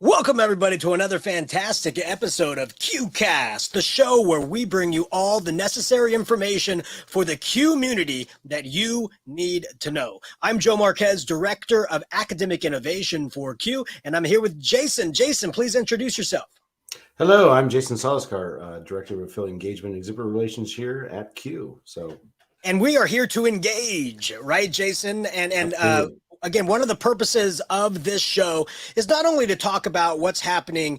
Welcome, everybody, to another fantastic episode of CUECast, the show where we bring you all the necessary information for the community that you need to know. I'm Joe Marquez, Director of Academic Innovation for CUE, and I'm here with Jason. Jason, please introduce yourself. Hello, I'm Jason Salazar, Director of Affiliate Engagement and Exhibitor Relations here at CUE. And we are here to engage, right, Jason? And again, one of the purposes of this show is not only to talk about what's happening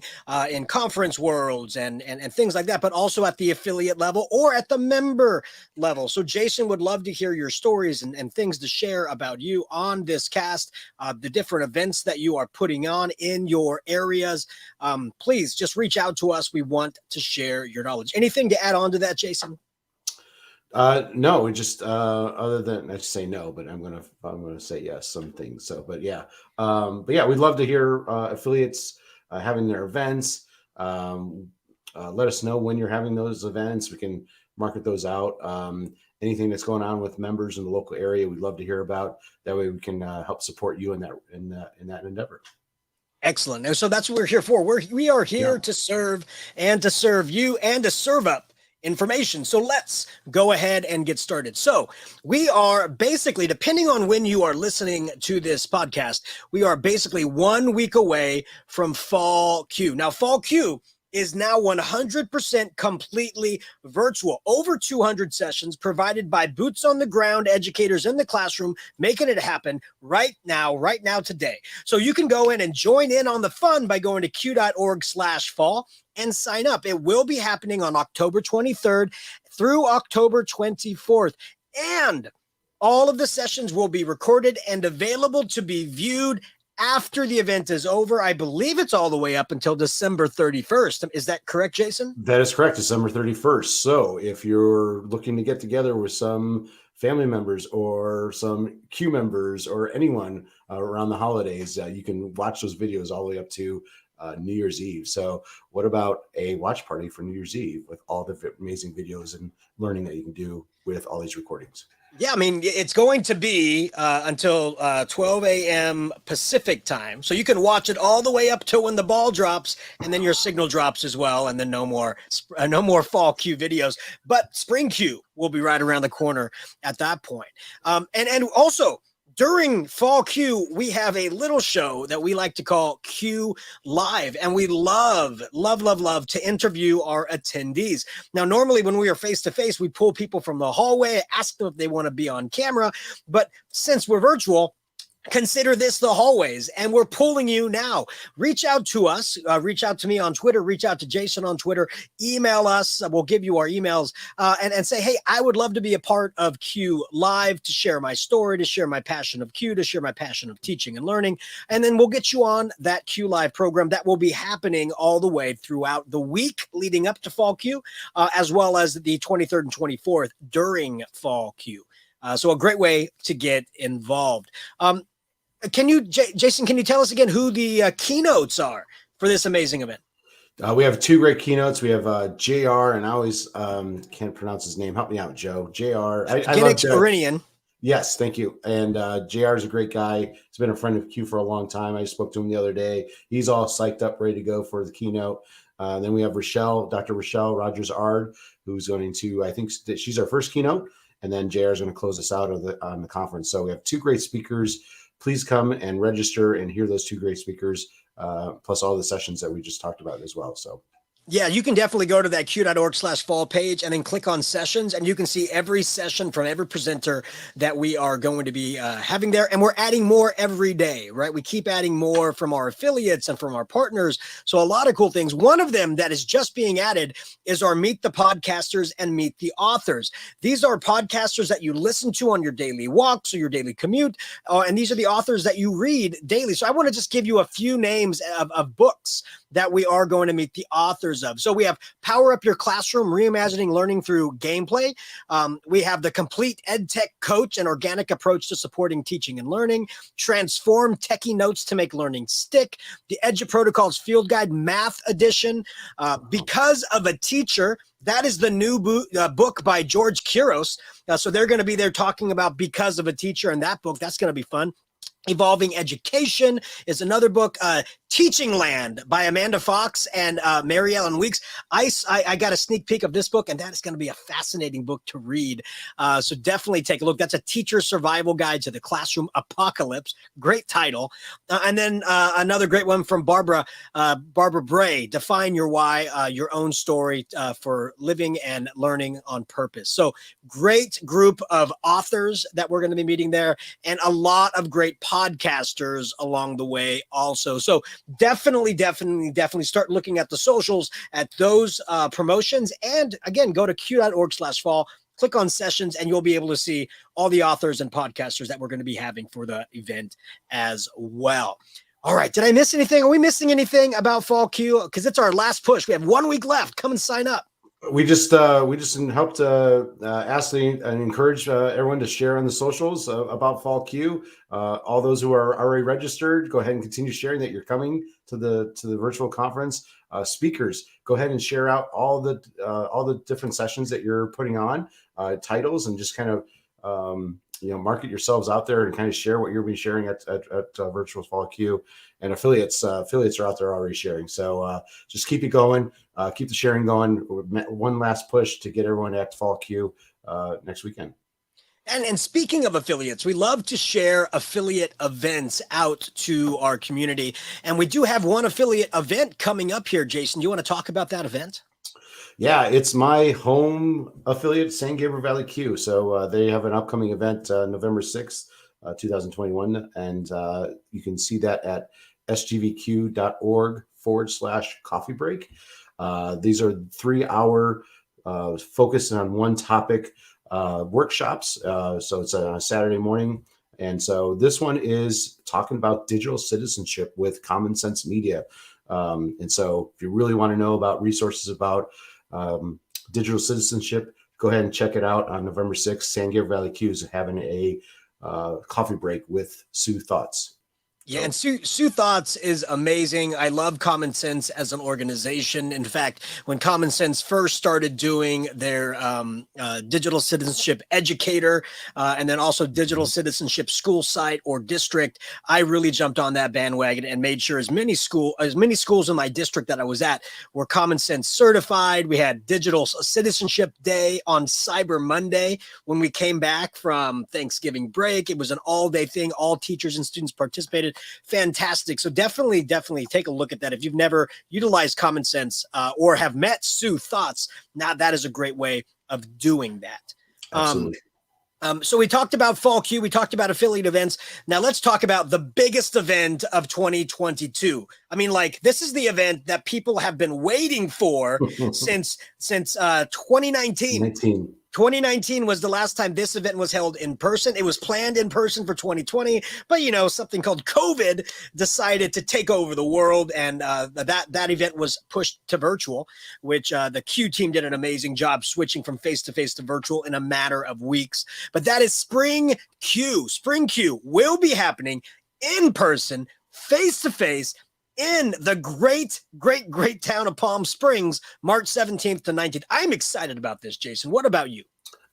in conference worlds and things like that, but also at the affiliate level or at the member level. So Jason would love to hear your stories and things to share about you on this cast, the different events that you are putting on in your areas. Please just reach out to us. We want to share your knowledge. Anything to add on to that, Jason? No, we just other than I say no, but I'm gonna say yes, some things. But yeah, we'd love to hear affiliates having their events. Let us know when you're having those events. We can market those out. Anything that's going on with members in the local area, we'd love to hear about. That way, we can help support you in that endeavor. Excellent. And so that's what we're here for. We are here to serve and to serve you and to serve up information. So let's go ahead and get started. So we are basically, depending on when you are listening to this podcast, we are basically 1 week away from Fall CUE. Now, Fall CUE is now 100% completely virtual. Over 200 sessions provided by boots on the ground educators in the classroom, making it happen right now, today. So you can go in and join in on the fun by going to CUE.org/fall and sign up. It will be happening on October 23rd through October 24th. And all of the sessions will be recorded and available to be viewed after the event is over. I believe it's all the way up until December 31st. Is that correct, Jason? That is correct, December 31st. So if you're looking to get together with some family members or some CUE members or anyone around the holidays, you can watch those videos all the way up to New Year's Eve. So what about a watch party for New Year's Eve with all the amazing videos and learning that you can do with all these recordings? Yeah, I mean, it's going to be until 12 a.m. Pacific time. So you can watch it all the way up to when the ball drops and then your signal drops as well. And then no more Fall CUE videos. But Spring CUE will be right around the corner at that point. And also, during Fall CUE, we have a little show that we like to call CUE Live, and we love to interview our attendees. Now, normally when we are face-to-face, we pull people from the hallway, ask them if they want to be on camera, but since we're virtual, consider this the hallways, and we're pulling you now. Reach out to us, reach out to me on Twitter, reach out to Jason on Twitter, email us. We'll give you our emails and say, hey, I would love to be a part of CUE Live to share my story, to share my passion of CUE, to share my passion of teaching and learning. And then we'll get you on that CUE Live program that will be happening all the way throughout the week leading up to Fall CUE, as well as the 23rd and 24th during Fall CUE. So a great way to get involved. Jason, can you tell us again who the keynotes are for this amazing event? We have two great keynotes. We have JR, and I always can't pronounce his name. Help me out, Joe. JR. Ginex-Orinion. Yes, thank you. And JR is a great guy. He's been a friend of CUE for a long time. I spoke to him the other day. He's all psyched up, ready to go for the keynote. Then we have Dr. Rachelle Rogers-Ard, who's going to, I think she's our first keynote. And then JR is going to close us out on the conference. So we have two great speakers. Please come and register and hear those two great speakers, plus all the sessions that we just talked about as well. So. Yeah, you can definitely go to that CUE.org/fall page and then click on sessions, and you can see every session from every presenter that we are going to be having there. And we're adding more every day, right? We keep adding more from our affiliates and from our partners. So a lot of cool things. One of them that is just being added is our Meet the Podcasters and Meet the Authors. These are podcasters that you listen to on your daily walks or your daily commute. And these are the authors that you read daily. So I want to just give you a few names of books that we are going to meet the authors of. So we have Power Up Your Classroom, Reimagining Learning Through Gameplay. We have The Complete EdTech Coach, an Organic Approach to Supporting Teaching and Learning. Transform Techie Notes to Make Learning Stick. The EduProtocols Field Guide Math Edition. Because of a Teacher. That is the new book by George Kiros. So they're going to be there talking about Because of a Teacher in that book. That's going to be fun. Evolving Education is another book. Teaching Land by Amanda Fox and Mary Ellen Weeks. I got a sneak peek of this book, and that is going to be a fascinating book to read. So definitely take a look. That's a teacher survival guide to the classroom apocalypse. Great title. And then another great one from Barbara Bray, Define Your Why, Your Own Story for Living and Learning on Purpose. So great group of authors that we're going to be meeting there, and a lot of great podcasters along the way also. So definitely start looking at the socials at those promotions. And again, go to CUE.org/fall, click on sessions, and you'll be able to see all the authors and podcasters that we're going to be having for the event as well. All right. Did I miss anything? Are we missing anything about Fall CUE? Because it's our last push. We have 1 week left. Come and sign up. We just helped ask and encourage everyone to share on the socials about Fall CUE. All those who are already registered, go ahead and continue sharing that you're coming to the virtual conference. Speakers, go ahead and share out all the different sessions that you're putting on, titles, and just kind of market yourselves out there and kind of share what you'll be sharing at virtual Fall CUE. And affiliates are out there already sharing. So just keep it going. Keep the sharing going. One last push to get everyone at Fall CUE next weekend. And speaking of affiliates, we love to share affiliate events out to our community. And we do have one affiliate event coming up here. Jason, do you want to talk about that event? Yeah, it's my home affiliate, San Gabriel Valley CUE. So they have an upcoming event November 6th, 2021. And you can see that at sgvcue.org/coffee break. These are 3-hour focused on one topic workshops. So it's on a Saturday morning. And so this one is talking about digital citizenship with Common Sense Media. And so if you really want to know about resources about digital citizenship, go ahead and check it out on November 6th. San Gabriel Valley CUE is having a coffee break with Sue Thotz. Yeah, and Sue Thotz is amazing. I love Common Sense as an organization. In fact, when Common Sense first started doing their digital citizenship educator and then also digital citizenship school site or district, I really jumped on that bandwagon and made sure as many schools in my district that I was at were Common Sense certified. We had Digital Citizenship Day on Cyber Monday when we came back from Thanksgiving break. It was an all-day thing. All teachers and students participated. Fantastic. So definitely take a look at that. If you've never utilized Common Sense or have met Sue Thotz, now that is a great way of doing that. Absolutely. So we talked about Fall CUE. We talked about affiliate events. Now let's talk about the biggest event of 2022. I mean, like, this is the event that people have been waiting for since 2019. 2019 was the last time this event was held in person. It was planned in person for 2020, but something called COVID decided to take over the world, and that event was pushed to virtual, which the CUE team did an amazing job switching from face-to-face to virtual in a matter of weeks. But that is Spring CUE. Spring CUE will be happening in person, face-to-face, in the great town of Palm Springs, March 17th to 19th. I'm excited about this, Jason. What about you?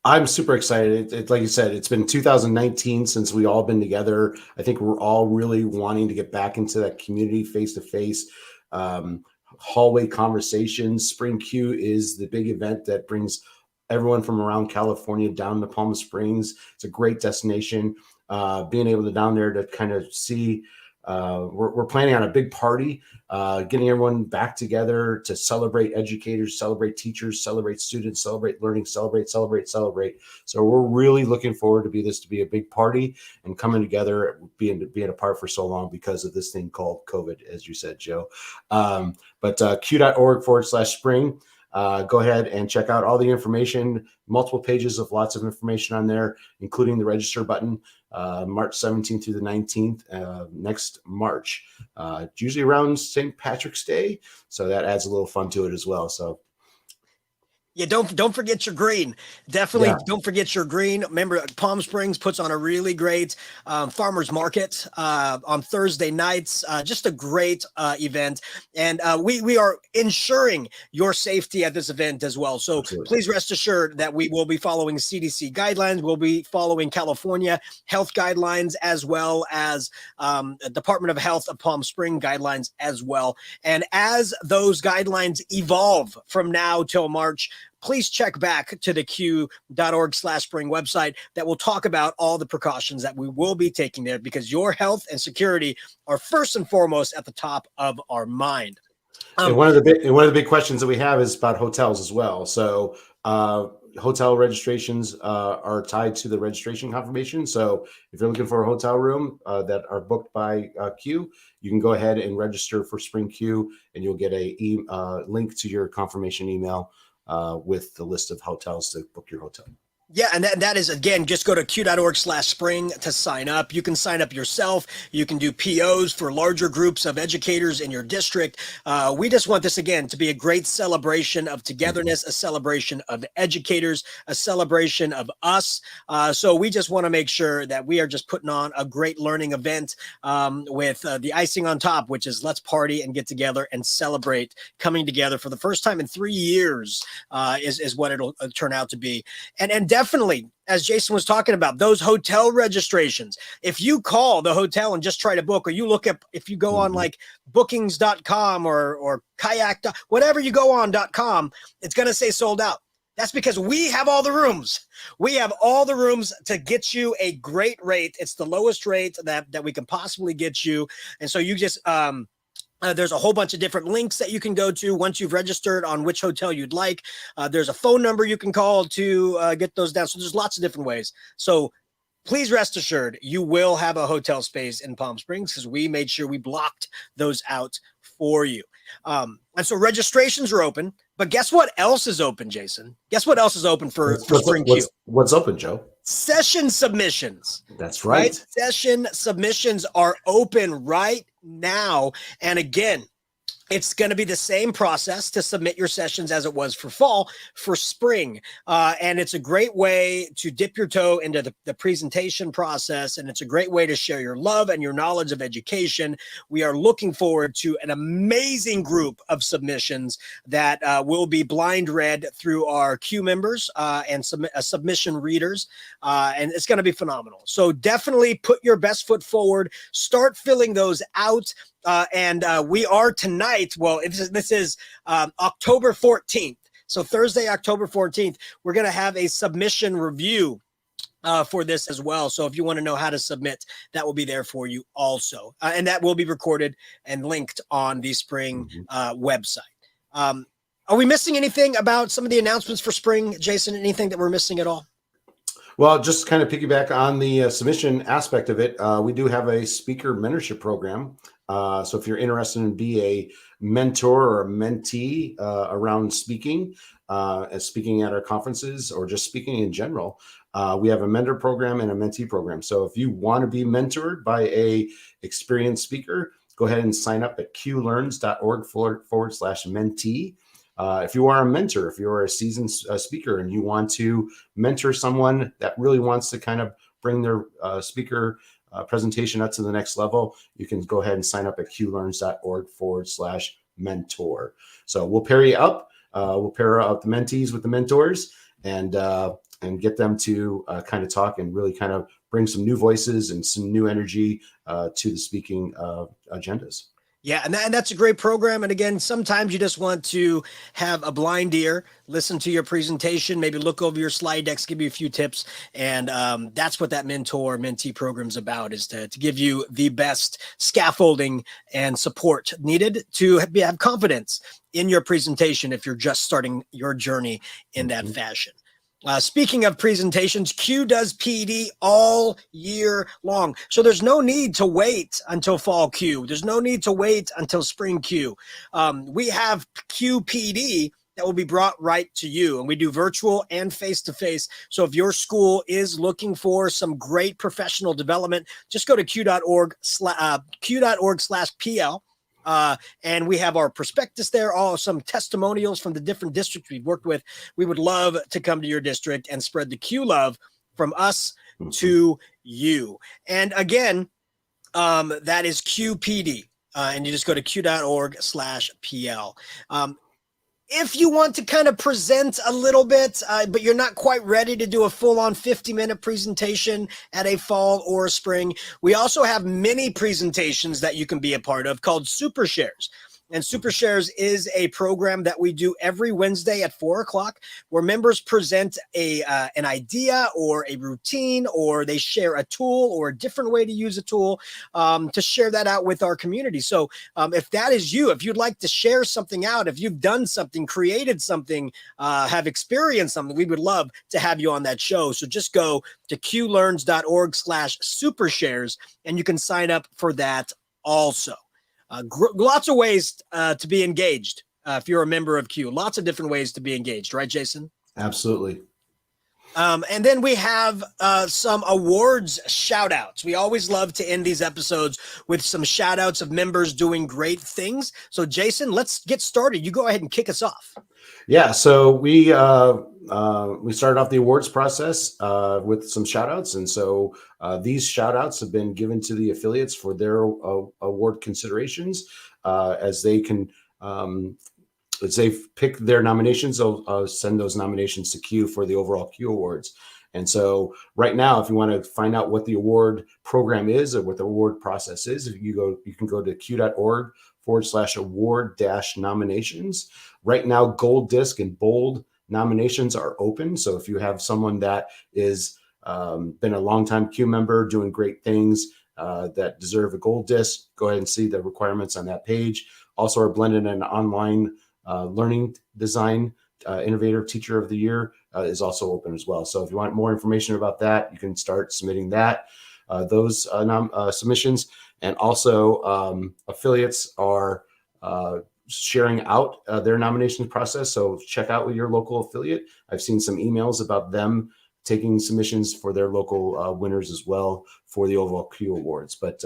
I'm super excited. Like you said, it's been 2019 since we all been together. I think we're all really wanting to get back into that community face-to-face hallway conversations. Spring CUE is the big event that brings everyone from around California down to Palm Springs. It's a great destination. Being able to down there to kind of see. We're planning on a big party, getting everyone back together to celebrate educators, celebrate teachers, celebrate students, celebrate learning, celebrate. So we're really looking forward to be a big party and coming together, being apart for so long because of this thing called COVID, as you said, Joe. But CUE.org/spring. Go ahead and check out all the information, multiple pages of lots of information on there, including the register button. March 17th through the 19th, next March. It's usually around St. Patrick's Day, so that adds a little fun to it as well. So Yeah, don't forget your green. Definitely Yeah. don't forget your green. Remember, Palm Springs puts on a really great farmers market on Thursday nights. Just a great event, and we are ensuring your safety at this event as well. So Absolutely. please rest assured that we will be following CDC guidelines. We'll be following California health guidelines as well as Department of Health of Palm Springs guidelines as well. And as those guidelines evolve from now till March, please check back to the CUE.org/spring website that will talk about all the precautions that we will be taking there, because your health and security are first and foremost at the top of our mind. And one of the big questions that we have is about hotels as well. So hotel registrations are tied to the registration confirmation. So if you're looking for a hotel room that are booked by CUE, you can go ahead and register for Spring CUE, and you'll get a link to your confirmation email with the list of hotels to book your hotel. Yeah, and that is, again, just go to CUE.org/spring to sign up. You can sign up yourself. You can do POs for larger groups of educators in your district. We just want this, again, to be a great celebration of togetherness, a celebration of educators, a celebration of us. So we just want to make sure that we are just putting on a great learning event with the icing on top, which is let's party and get together and celebrate coming together for the first time in 3 years is what it'll turn out to be. And definitely, as Jason was talking about, those hotel registrations, if you call the hotel and just try to book, or you look up, if you go on like bookings.com or kayak, whatever you go on.com, it's going to say sold out. That's because we have all the rooms. We have all the rooms to get you a great rate. It's the lowest rate that we can possibly get you. And so you just, there's a whole bunch of different links that you can go to once you've registered on which hotel you'd like. There's a phone number you can call to get those down. So there's lots of different ways. So please rest assured you will have a hotel space in Palm Springs, because we made sure we blocked those out for you. And so registrations are open. But guess what else is open, Jason? Guess what else is open for Spring CUE? What's open, Joe? Session submissions. That's right. Session submissions are open right now. And again, it's going to be the same process to submit your sessions as it was for fall, for spring. And it's a great way to dip your toe into the presentation process. And it's a great way to share your love and your knowledge of education. We are looking forward to an amazing group of submissions that will be blind read through our CUE members and submission readers. And it's going to be phenomenal. So definitely put your best foot forward. Start filling those out. And we are tonight. Well, this is October 14th. So Thursday, October 14th, we're going to have a submission review for this as well. So if you want to know how to submit, that will be there for you also. And that will be recorded and linked on the Spring website. Are we missing anything about some of the announcements for Spring, Jason? Anything that we're missing at all? Well, just kind of piggyback on the submission aspect of it, we do have a speaker mentorship program. So if you're interested in be a mentor or a mentee around speaking at our conferences, or just speaking in general, we have a mentor program and a mentee program. So if you want to be mentored by a experienced speaker, go ahead and sign up at QLearns.org/mentee. If you are a mentor, if you're a seasoned speaker and you want to mentor someone that really wants to kind of bring their speaker presentation up to the next level, you can go ahead and sign up at QLearns.org/mentor. So we'll pair you up. We'll pair up the mentees with the mentors and get them to kind of talk and really kind of bring some new voices and some new energy to the speaking agendas. Yeah, and that's a great program. And again, sometimes you just want to have a blind ear, listen to your presentation, maybe look over your slide decks, give you a few tips. And that's what that mentor mentee program is about, is to give you the best scaffolding and support needed to have confidence in your presentation if you're just starting your journey in that fashion. Speaking of presentations, CUE does PD all year long. So there's no need to wait until fall CUE. There's no need to wait until spring CUE. We have CUE PD that will be brought right to you. And we do virtual and face-to-face. So if your school is looking for some great professional development, just go to CUE.org/PL. And we have our prospectus there, some testimonials from the different districts we've worked with. We would love to come to your district and spread the CUE love from us to you. And again, that is QPD. And you just go to CUE.org/PL. If you want to kind of present a little bit, but you're not quite ready to do a full-on 50-minute presentation at a fall or a spring, we also have mini presentations that you can be a part of called SuperShares. And SuperShares is a program that we do every Wednesday at 4 o'clock, where members present an idea or a routine, or they share a tool or a different way to use a tool to share that out with our community. So if that is you, if you'd like to share something out, if you've done something, created something, have experienced something, we would love to have you on that show. So just go to QLearns.org/SuperShares, and you can sign up for that also. Lots of ways to be engaged if you're a member of CUE. Lots of different ways to be engaged, right, Jason? Absolutely. And then we have some awards shout outs. We always love to end these episodes with some shout outs of members doing great things. So Jason, let's get started. You go ahead and kick us off. Yeah, so we started off the awards process with some shout outs. And so these shout outs have been given to the affiliates for their award considerations as they can, as they pick their nominations, they'll send those nominations to CUE for the overall CUE awards. And so right now, if you want to find out what the award program is or what the award process is, you can go to CUE.org/award-nominations. Right now, gold disc and bold nominations are open. So if you have someone that is been a longtime CUE member doing great things that deserve a gold disc, go ahead and see the requirements on that page. Also, our blended and online learning design innovator teacher of the year is also open as well. So if you want more information about that, you can start submitting those submissions. And also affiliates are sharing out their nomination process. So check out with your local affiliate. I've seen some emails about them taking submissions for their local winners as well for the overall CUE awards. But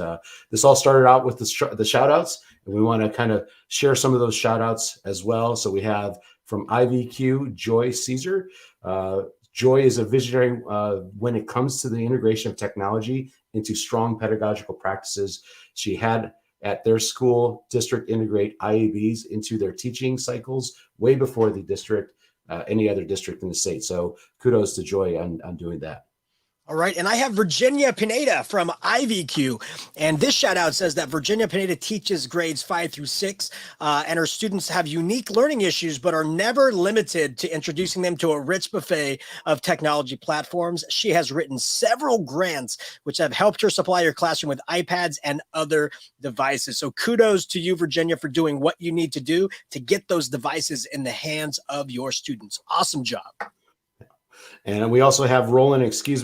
this all started out with the shout outs, and we want to kind of share some of those shout outs as well. So we have from IVCUE, Joy Caesar. Joy is a visionary when it comes to the integration of technology into strong pedagogical practices. She had at their school district integrate IABs into their teaching cycles way before the district, any other district in the state. So kudos to Joy on doing that. All right. And I have Virginia Pineda from IVCUE. And this shout out says that Virginia Pineda teaches grades 5 through 6, and her students have unique learning issues, but are never limited to introducing them to a rich buffet of technology platforms. She has written several grants, which have helped her supply her classroom with iPads and other devices. So kudos to you, Virginia, for doing what you need to do to get those devices in the hands of your students. Awesome job. And we also have Roland Ashell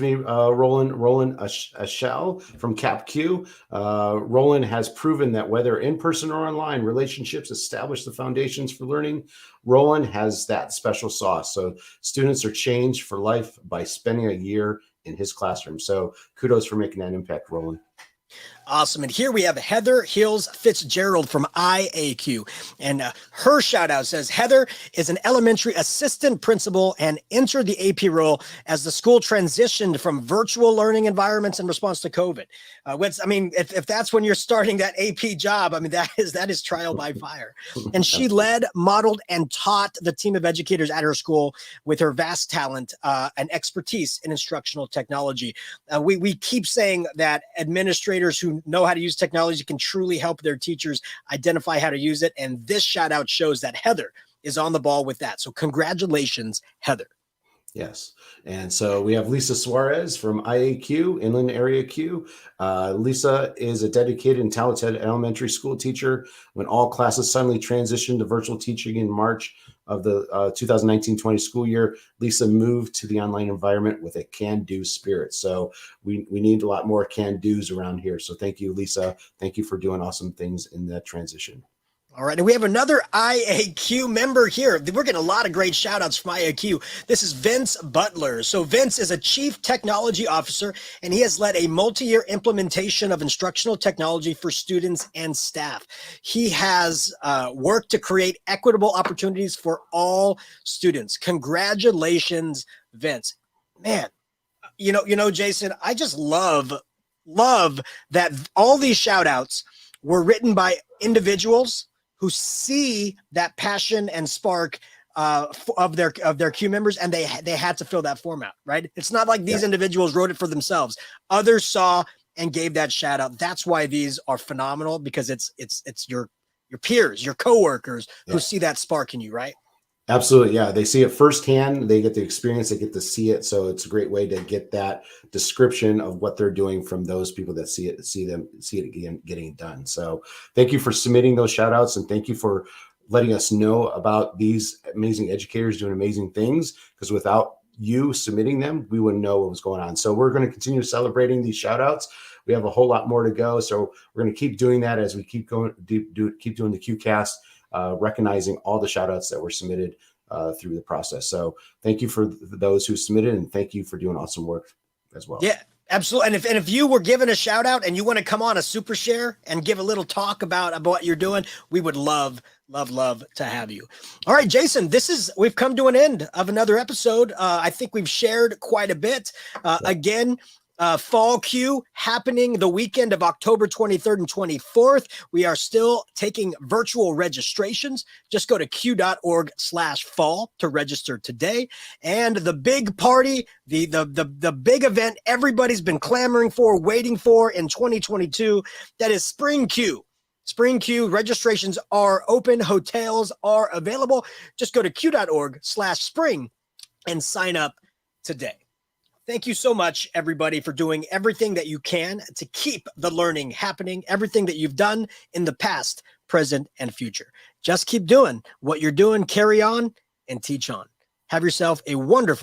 from CapQ. Roland has proven that whether in person or online, relationships establish the foundations for learning. Roland has that special sauce. So students are changed for life by spending a year in his classroom. So kudos for making that impact, Roland. Awesome. And here we have Heather Hills Fitzgerald from IAQ. And her shout out says, Heather is an elementary assistant principal and entered the AP role as the school transitioned from virtual learning environments in response to COVID. If that's when you're starting that AP job, that is trial by fire. And she led, modeled, and taught the team of educators at her school with her vast talent and expertise in instructional technology. We keep saying that administrators who know how to use technology can truly help their teachers identify how to use it. And this shout out shows that Heather is on the ball with that. So congratulations, Heather. Yes. And so we have Lisa Suarez from IAQ, Inland Area Q. Lisa is a dedicated and talented elementary school teacher. When all classes suddenly transitioned to virtual teaching in March of the 2019-20 school year, Lisa moved to the online environment with a can-do spirit. So we need a lot more can-dos around here. So thank you, Lisa. Thank you for doing awesome things in that transition. All right, and we have another IAQ member here. We're getting a lot of great shout outs from IAQ. This is Vince Butler. So Vince is a chief technology officer, and he has led a multi-year implementation of instructional technology for students and staff. He has worked to create equitable opportunities for all students. Congratulations, Vince. Man, you know, Jason, I just love that all these shout outs were written by individuals who see that passion and spark of their CUE members, and they had to fill that form out, right? It's not like these individuals wrote it for themselves. Others saw and gave that shout out. That's why these are phenomenal, because it's your peers, your coworkers who see that spark in you, right? Absolutely. Yeah. They see it firsthand. They get the experience, they get to see it. So it's a great way to get that description of what they're doing from those people that see it again, getting it done. So thank you for submitting those shout outs, and thank you for letting us know about these amazing educators doing amazing things, because without you submitting them, we wouldn't know what was going on. So we're going to continue celebrating these shout outs. We have a whole lot more to go. So we're going to keep doing that as we keep going, keep doing the CUECast. Recognizing all the shout outs that were submitted through the process. So thank you for those who submitted, and thank you for doing awesome work as well. Yeah, absolutely. And if you were given a shout out and you want to come on a SuperShare and give a little talk about what you're doing, we would love to have you. All right, Jason, we've come to an end of another episode. I think we've shared quite a bit. Again, Fall CUE happening the weekend of October 23rd and 24th. We are still taking virtual registrations. Just go to CUE.org/fall to register today. And the big party, the big event everybody's been clamoring for, waiting for in 2022, that is Spring CUE. Spring CUE registrations are open. Hotels are available. Just go to CUE.org/spring and sign up today. Thank you so much, everybody, for doing everything that you can to keep the learning happening, everything that you've done in the past, present, and future. Just keep doing what you're doing, carry on, and teach on. Have yourself a wonderful